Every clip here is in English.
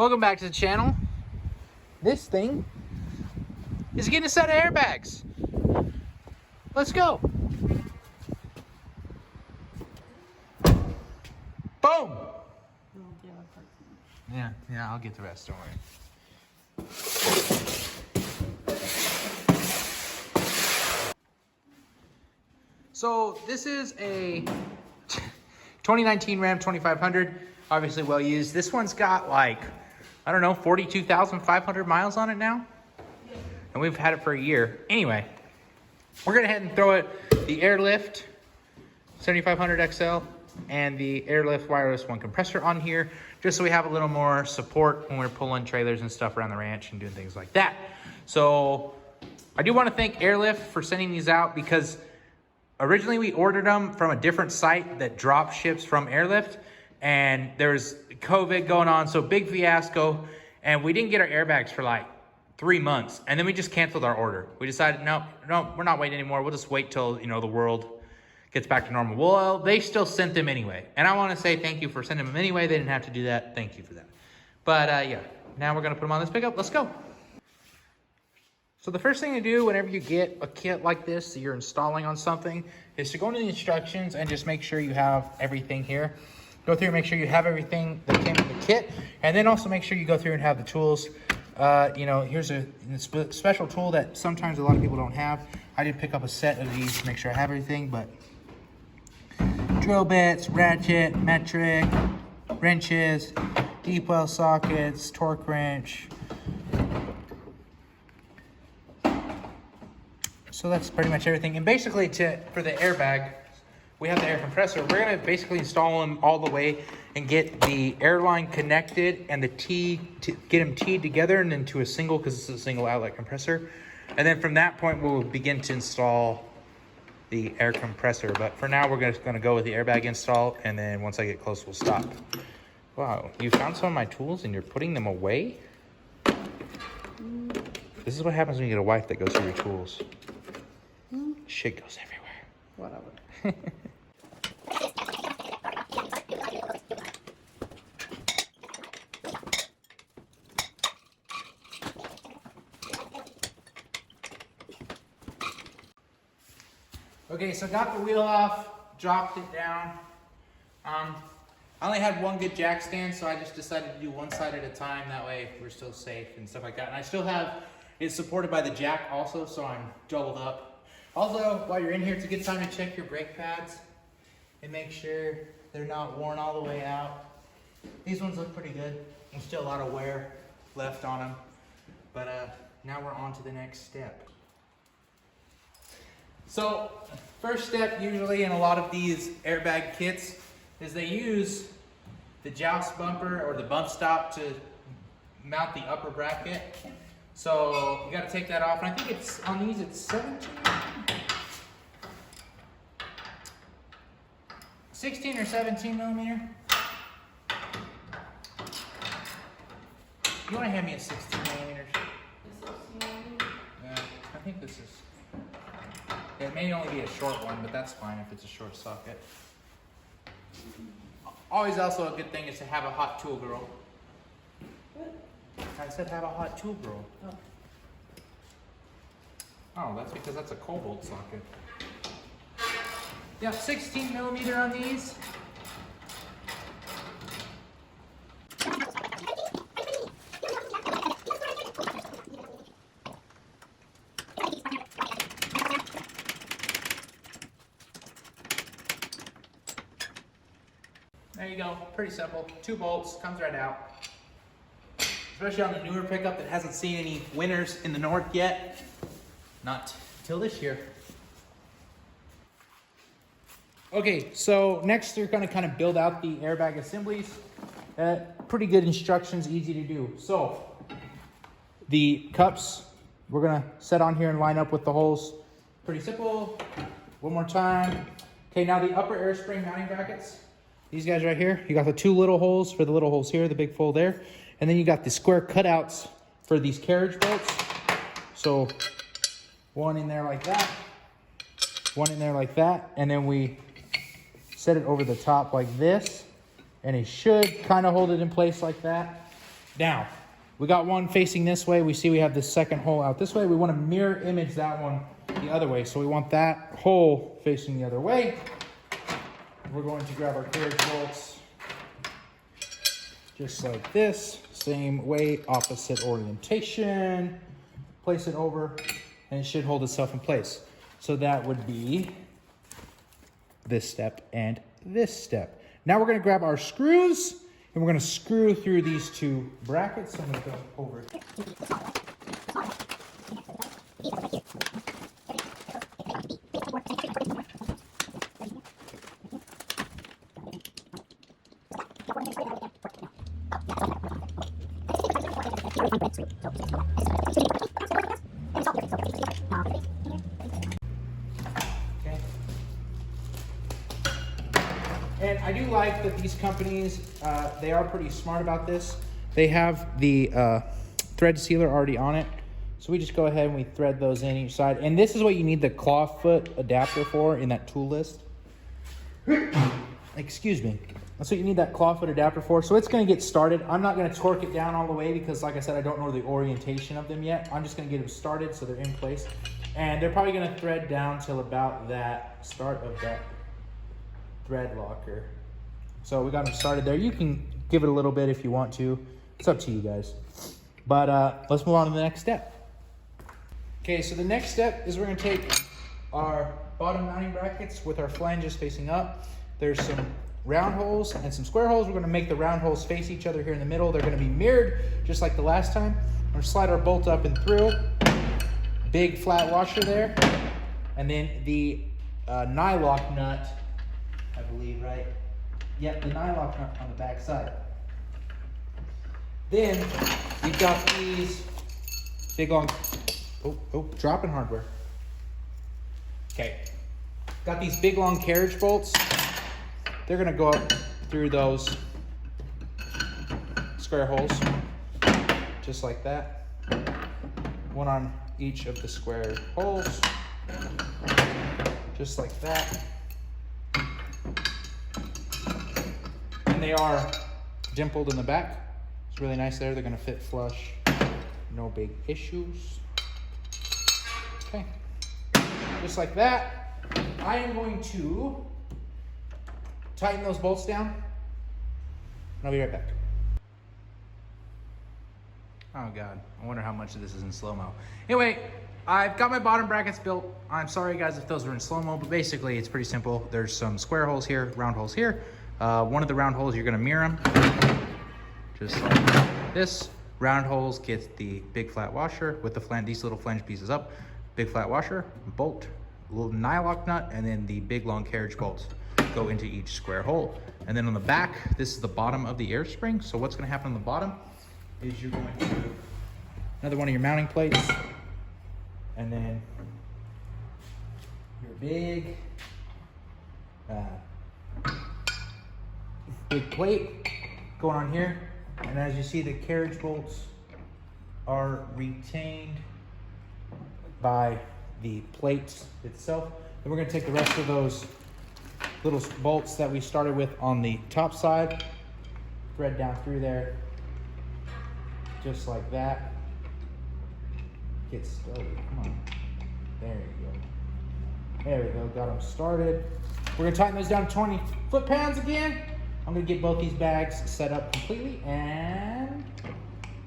Welcome back to the channel. This thing is getting a set of airbags. Let's go. Boom. Yeah, I'll get the rest, don't worry. So this is a 2019 Ram 2500, obviously well used. This one's got like, I don't know, 42,500 miles on it now. And we've had it for a year. Anyway, we're gonna head and throw it the Airlift 7500 XL and the Airlift Wireless 1 compressor on here, just so we have a little more support when we're pulling trailers and stuff around the ranch and doing things like that. So I do want to thank Airlift for sending these out, because originally we ordered them from a different site that drop ships from Airlift, and there's COVID going on, so big fiasco, and we didn't get our airbags for like 3 months, and then we just canceled our order. We decided, no, we're not waiting anymore. We'll just wait till, the world gets back to normal. Well, they still sent them anyway, and I want to say thank you for sending them anyway. They didn't have to do that. Thank you for that. But yeah, now we're gonna put them on this pickup. Let's go. So the first thing to do whenever you get a kit like this that you're installing on something is to go into the instructions and just make sure you have everything here. Go through and make sure you have everything that came in the kit, and then also make sure you go through and have the tools. Here's a special tool that sometimes a lot of people don't have. I did pick up a set of these to make sure I have everything, but drill bits, ratchet, metric, wrenches, deep well sockets, torque wrench. So that's pretty much everything. And basically for the airbag, we have the air compressor. We're gonna basically install them all the way and get the airline connected and the get them teed together and into a single, because it's a single outlet compressor. And then from that point, we'll begin to install the air compressor. But for now, we're just gonna go with the airbag install, and then once I get close, we'll stop. Wow, you found some of my tools and you're putting them away? This is what happens when you get a wife that goes through your tools. Shit goes everywhere. Whatever. Okay, so got the wheel off, dropped it down. I only had one good jack stand, so I just decided to do one side at a time. That way we're still safe and stuff like that. And I still have it supported by the jack also, so I'm doubled up. Also, while you're in here, it's a good time to check your brake pads and make sure they're not worn all the way out. These ones look pretty good. There's still a lot of wear left on them. But now we're on to the next step. So, first step usually in a lot of these airbag kits is they use the joust bumper or the bump stop to mount the upper bracket. So you got to take that off, and I think it's on these it's 16 or 17 millimeter. You want to hand me a 16 millimeter? Yeah, I think this is. It may only be a short one, but that's fine if it's a short socket. Always also a good thing is to have a hot tool girl. What? I said have a hot tool girl. Oh. Oh, that's because that's a cobalt socket. Yeah, 16 millimeter on these. There you go, pretty simple. 2 bolts, comes right out. Especially on the newer pickup that hasn't seen any winters in the north yet. Not till this year. Okay, so next we're gonna kind of build out the airbag assemblies. Pretty good instructions, easy to do. So, the cups, we're gonna set on here and line up with the holes. Pretty simple. One more time. Okay, now the upper air spring mounting brackets. These guys right here, you got the 2 little holes for the little holes here, the big fold there. And then you got the square cutouts for these carriage bolts. So one in there like that, one in there like that, and then we set it over the top like this, and it should kind of hold it in place like that. Now, we got one facing this way. We see we have this second hole out this way. We want to mirror image that one the other way. So we want that hole facing the other way. We're going to grab our carriage bolts just like this. Same way, opposite orientation. Place it over, and it should hold itself in place. So that would be this step and this step. Now we're going to grab our screws, and we're going to screw through these two brackets. So I'm going to go over. Okay. And I do like that these companies, they are pretty smart about this. They have the thread sealer already on it. So we just go ahead and we thread those in each side. And this is what you need the claw foot adapter for in that tool list. Excuse me. That's what you need that claw foot adapter for. So it's going to get started. I'm not going to torque it down all the way because, like I said, I don't know the orientation of them yet. I'm just going to get them started so they're in place. And they're probably going to thread down till about that start of that thread locker. So we got them started there. You can give it a little bit if you want to. It's up to you guys. But let's move on to the next step. Okay, so the next step is we're going to take our bottom mounting brackets with our flanges facing up. There's some round holes and some square holes. We're going to make the round holes face each other here in the middle. They're going to be mirrored just like the last time. We're going to slide our bolt up and through. Big flat washer there. And then the nylock nut, I believe, right? Yep, the nylock nut on the back side. Then we've got these big long, dropping hardware. Okay, got these big long carriage bolts. They're gonna go up through those square holes, just like that. One on each of the square holes, just like that. And they are dimpled in the back. It's really nice there. They're gonna fit flush, no big issues. Okay, just like that. I am going to tighten those bolts down, and I'll be right back. Oh God, I wonder how much of this is in slow-mo. Anyway, I've got my bottom brackets built. I'm sorry guys if those were in slow-mo, but basically it's pretty simple. There's some square holes here, round holes here. One of the round holes, you're gonna mirror them, just like this. Round holes get the big flat washer with the these little flange pieces up. Big flat washer, bolt, a little nylock nut, and then the big long carriage bolts go into each square hole. And then on the back, this is the bottom of the air spring. So what's gonna happen on the bottom is you're going to do another one of your mounting plates, and then your big plate going on here. And as you see, the carriage bolts are retained by the plate itself. Then we're gonna take the rest of those little bolts that we started with on the top side, thread down through there, just like that. Get started, come on. There you go. There we go, got them started. We're gonna tighten those down to 20 foot-pounds again. I'm gonna get both these bags set up completely, and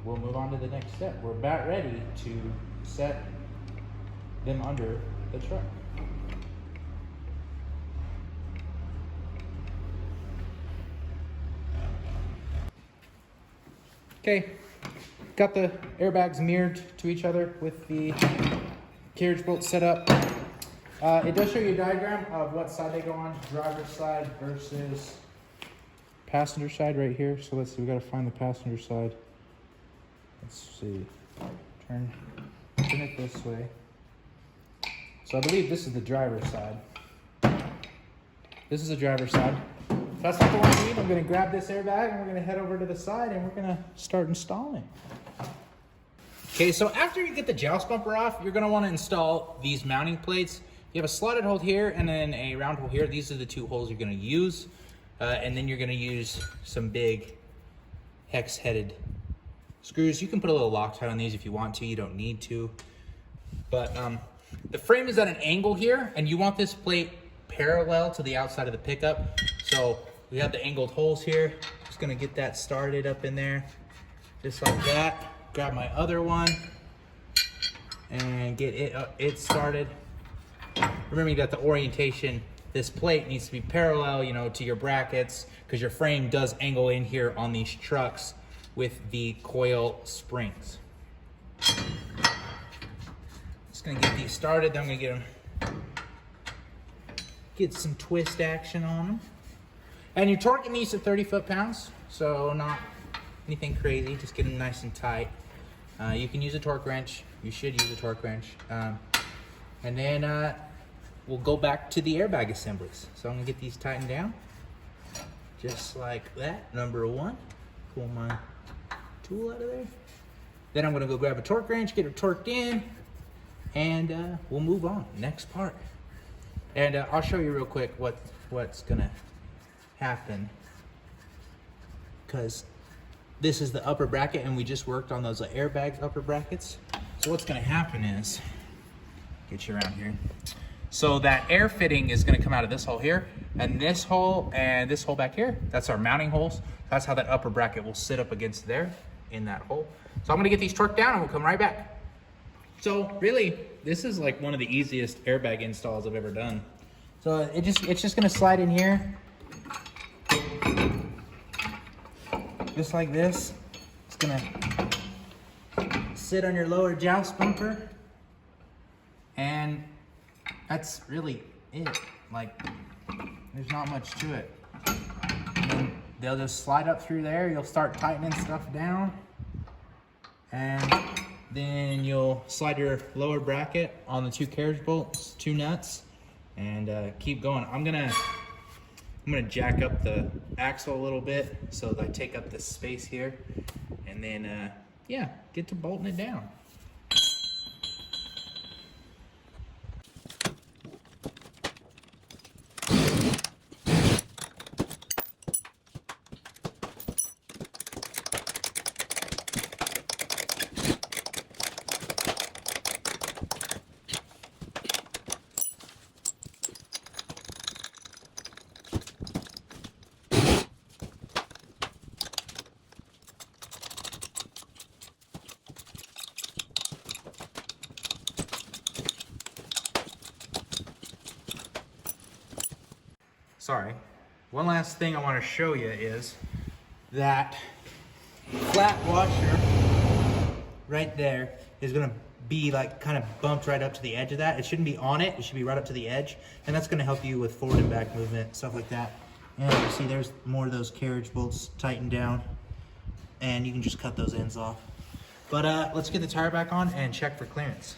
we'll move on to the next step. We're about ready to set them under the truck. Okay, got the airbags mirrored to each other with the carriage bolts set up. It does show you a diagram of what side they go on, driver's side versus passenger side right here. So let's see, we gotta find the passenger side. Let's see, turn it this way. So I believe this is the driver's side. This is the driver's side. That's not the one I need. I'm gonna grab this airbag and we're gonna head over to the side and we're gonna start installing. Okay, so after you get the joust bumper off, you're gonna wanna install these mounting plates. You have a slotted hole here and then a round hole here. These are the two holes you're gonna use. And then you're gonna use some big hex-headed screws. You can put a little Loctite on these if you want to. You don't need to. But the frame is at an angle here, and you want this plate parallel to the outside of the pickup. So we have the angled holes here. Just gonna get that started up in there, just like that. Grab my other one and get it started. Remember that the orientation, this plate needs to be parallel, you know, to your brackets, because your frame does angle in here on these trucks with the coil springs. Just gonna get these started, then I'm gonna get some twist action on them. And you're torquing these to 30 foot-pounds, so not anything crazy, just get them nice and tight. You can use a torque wrench. You should use a torque wrench. And then we'll go back to the airbag assemblies. So I'm gonna get these tightened down, just like that, number one. Pull my tool out of there. Then I'm gonna go grab a torque wrench, get it torqued in, and we'll move on, next part. And I'll show you real quick what's gonna happen, because this is the upper bracket and we just worked on those airbag upper brackets. So what's gonna happen is, get you around here. So that air fitting is gonna come out of this hole here, and this hole back here, that's our mounting holes. That's how that upper bracket will sit up against there in that hole. So I'm gonna get these torqued down and we'll come right back. So really, this is like one of the easiest airbag installs I've ever done. So it's just gonna slide in here, just like this. It's gonna sit on your lower joust bumper, and that's really it. Like, there's not much to it. And they'll just slide up through there. You'll start tightening stuff down, and then you'll slide your lower bracket on the two carriage bolts, two nuts, and keep going. I'm gonna jack up the axle a little bit so that I take up this space here, and then yeah, get to bolting it down. Sorry. One last thing I want to show you is that flat washer right there is going to be like kind of bumped right up to the edge of that. It shouldn't be on it. It should be right up to the edge. And that's going to help you with forward and back movement, stuff like that. And you see there's more of those carriage bolts tightened down, and you can just cut those ends off. But let's get the tire back on and check for clearance.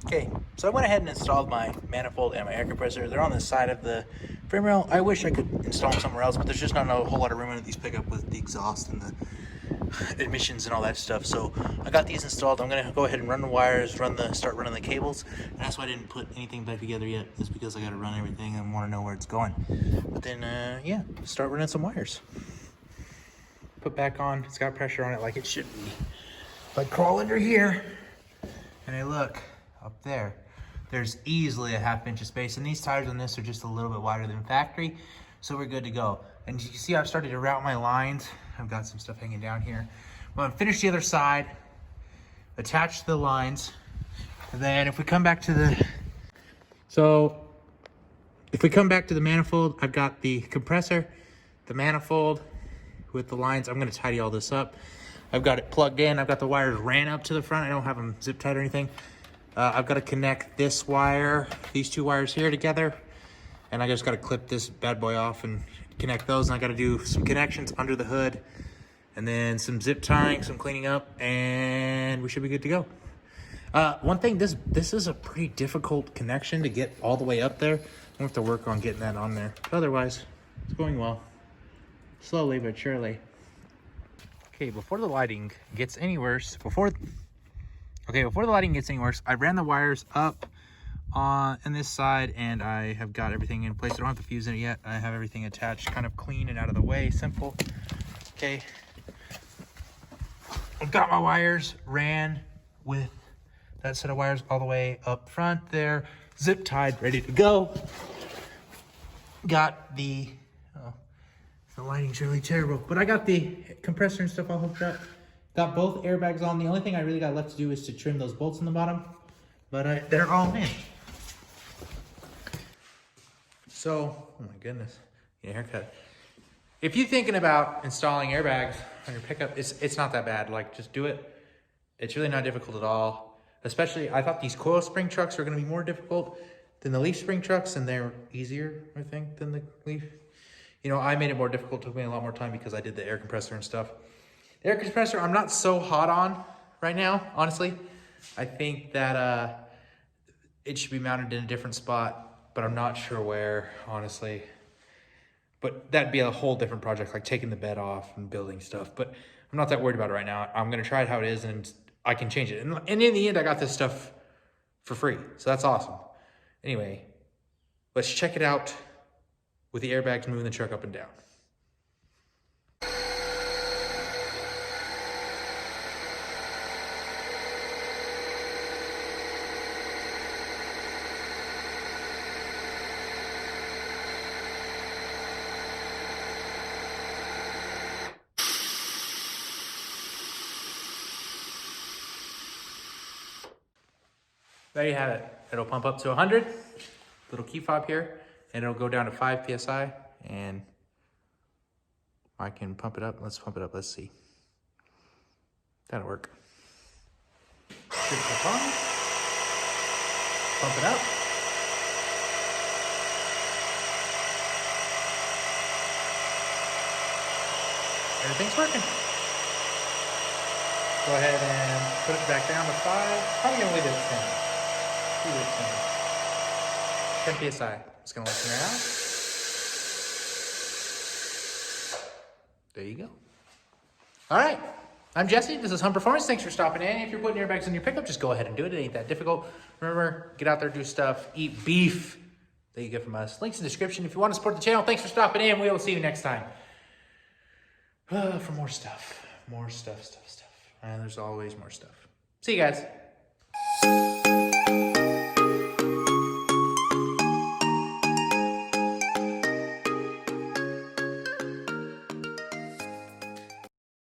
Okay, so I went ahead and installed my manifold and my air compressor. They're on the side of the frame rail. I wish I could install them somewhere else, but there's just not a whole lot of room in these pickup with the exhaust and the emissions and all that stuff. So I got these installed. I'm gonna go ahead and run the wires, start running the cables. And that's why I didn't put anything back together yet, is because I gotta run everything and wanna know where it's going. But then, yeah, start running some wires. Put back on, it's got pressure on it like it should be. If I crawl under here and I look, up there, there's easily a ½ inch of space, and these tires on this are just a little bit wider than factory, so we're good to go. And you see I've started to route my lines. I've got some stuff hanging down here. Well, I'm finished the other side, attach the lines, and then if we come back to the manifold, I've got the compressor, the manifold with the lines. I'm going to tidy all this up. I've got it plugged in. I've got the wires ran up to the front. I don't have them zip tied or anything. I've got to connect this wire, these two wires here together, and I just got to clip this bad boy off and connect those. And I got to do some connections under the hood, and then some zip tying, some cleaning up, and we should be good to go. One thing, this is a pretty difficult connection to get all the way up there. I'll have to work on getting that on there. But otherwise, it's going well. Slowly but surely. Okay, before the lighting gets any worse, before the lighting gets any worse, I ran the wires up on this side, and I have got everything in place. I don't have the fuse in it yet. I have everything attached, kind of clean and out of the way, simple. Okay, I've got my wires ran with that set of wires all the way up front there, zip tied, ready to go. Got the, oh, the lighting's really terrible, but I got the compressor and stuff all hooked up. Got both airbags on. The only thing I really got left to do is to trim those bolts in the bottom, but they're all in. So, oh my goodness, get a haircut. If you're thinking about installing airbags on your pickup, it's not that bad. Like, just do it. It's really not difficult at all. Especially, I thought these coil spring trucks were gonna be more difficult than the leaf spring trucks, and they're easier, I think, than the leaf. You know, I made it more difficult, took me a lot more time because I did the air compressor and stuff. The air compressor, I'm not so hot on right now, honestly. I think that it should be mounted in a different spot, but I'm not sure where, honestly. But that'd be a whole different project, like taking the bed off and building stuff. But I'm not that worried about it right now. I'm gonna try it how it is, and I can change it. And in the end, I got this stuff for free, so that's awesome. Anyway, let's check it out with the airbags moving the truck up and down. There you have it. It'll pump up to 100, little key fob here, and it'll go down to 5 PSI, and I can pump it up. Let's pump it up, let's see. That'll work. Should clip on. Pump it up. Everything's working. Go ahead and put it back down to 5. Probably gonna leave it at 10. 10 PSI. It's gonna listen around. There you go. All right. I'm Jesse. This is Hum Performance. Thanks for stopping in. If you're putting airbags in your pickup, just go ahead and do it. It ain't that difficult. Remember, get out there, do stuff, eat beef that you get from us. Links in the description if you want to support the channel. Thanks for stopping in. We will see you next time. For more stuff. More stuff. And there's always more stuff. See you guys.